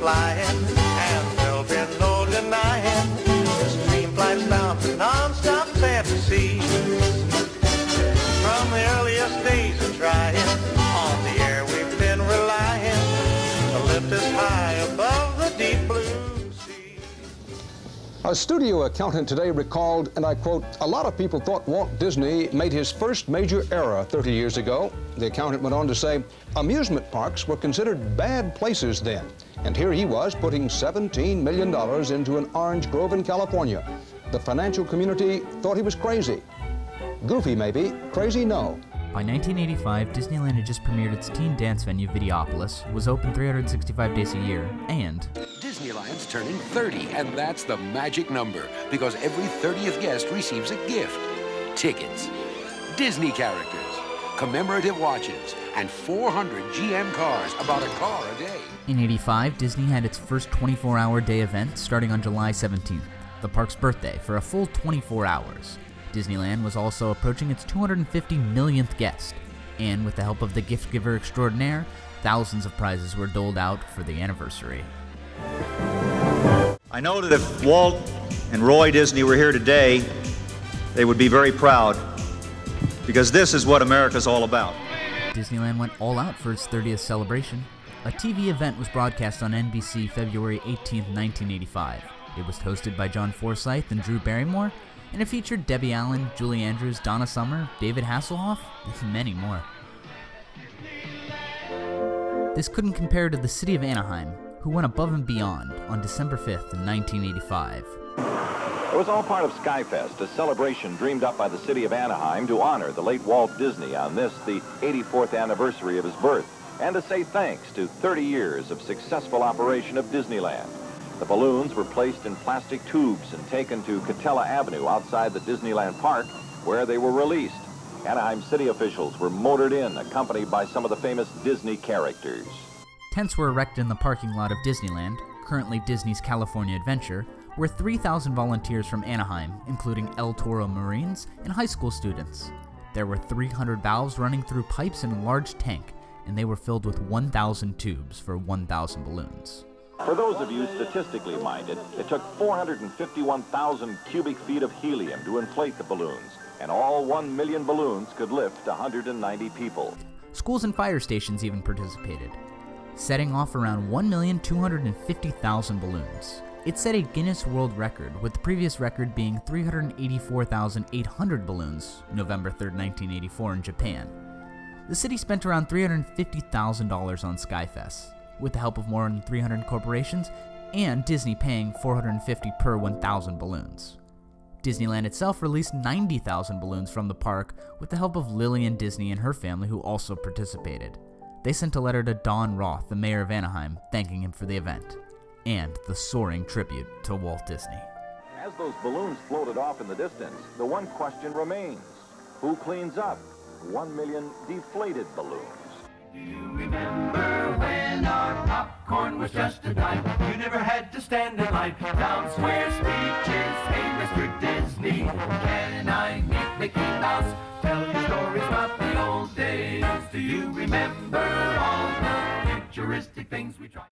flying, and there'll be no denying this dream flight's bound for non-stop fantasy. From the earliest days of trying, on the air we've been relying to lift us high above the deep blue sea. A studio accountant today recalled, and I quote, "A lot of people thought Walt Disney made his first major error 30 years ago." The accountant went on to say, amusement parks were considered bad places then. And here he was putting $17 million into an orange grove in California. The financial community thought he was crazy. Goofy maybe, crazy no. By 1985, Disneyland had just premiered its teen dance venue, Videopolis, was open 365 days a year, and Disneyland's turning 30, and that's the magic number, because every 30th guest receives a gift. Tickets, Disney characters, commemorative watches, and 400 GM cars, about a car a day. In '85, Disney had its first 24-hour day event starting on July 17th, the park's birthday, for a full 24 hours. Disneyland was also approaching its 250 millionth guest, and with the help of the gift giver extraordinaire, thousands of prizes were doled out for the anniversary. I know that if Walt and Roy Disney were here today, they would be very proud, because this is what America's all about. Disneyland went all out for its 30th celebration. A TV event was broadcast on NBC February 18, 1985. It was hosted by John Forsythe and Drew Barrymore, and it featured Debbie Allen, Julie Andrews, Donna Summer, David Hasselhoff, and many more. This couldn't compare to the city of Anaheim, who went above and beyond on December 5th, 1985. It was all part of Skyfest, a celebration dreamed up by the city of Anaheim to honor the late Walt Disney on this, the 84th anniversary of his birth, and to say thanks to 30 years of successful operation of Disneyland. The balloons were placed in plastic tubes and taken to Catella Avenue outside the Disneyland Park, where they were released. Anaheim city officials were motored in, accompanied by some of the famous Disney characters. Tents were erected in the parking lot of Disneyland, currently Disney's California Adventure, where 3,000 volunteers from Anaheim, including El Toro Marines and high school students. There were 300 valves running through pipes in a large tank, and they were filled with 1,000 tubes for 1,000 balloons. For those of you statistically minded, it took 451,000 cubic feet of helium to inflate the balloons, and all 1 million balloons could lift 190 people. Schools and fire stations even participated, setting off around 1,250,000 balloons. It set a Guinness World Record, with the previous record being 384,800 balloons, November 3rd, 1984 in Japan. The city spent around $350,000 on Skyfest, with the help of more than 300 corporations, and Disney paying $450 per 1,000 balloons. Disneyland itself released 90,000 balloons from the park with the help of Lillian Disney and her family, who also participated. They sent a letter to Don Roth, the mayor of Anaheim, thanking him for the event, and the soaring tribute to Walt Disney. As those balloons floated off in the distance, the one question remains: who cleans up 1 million deflated balloons? Do you remember when our popcorn was just a dime? You never had to stand in line. Town square speeches, hey Mr. Disney, can I meet Mickey Mouse? Tell your stories about the old days. Do you remember all the futuristic things we tried?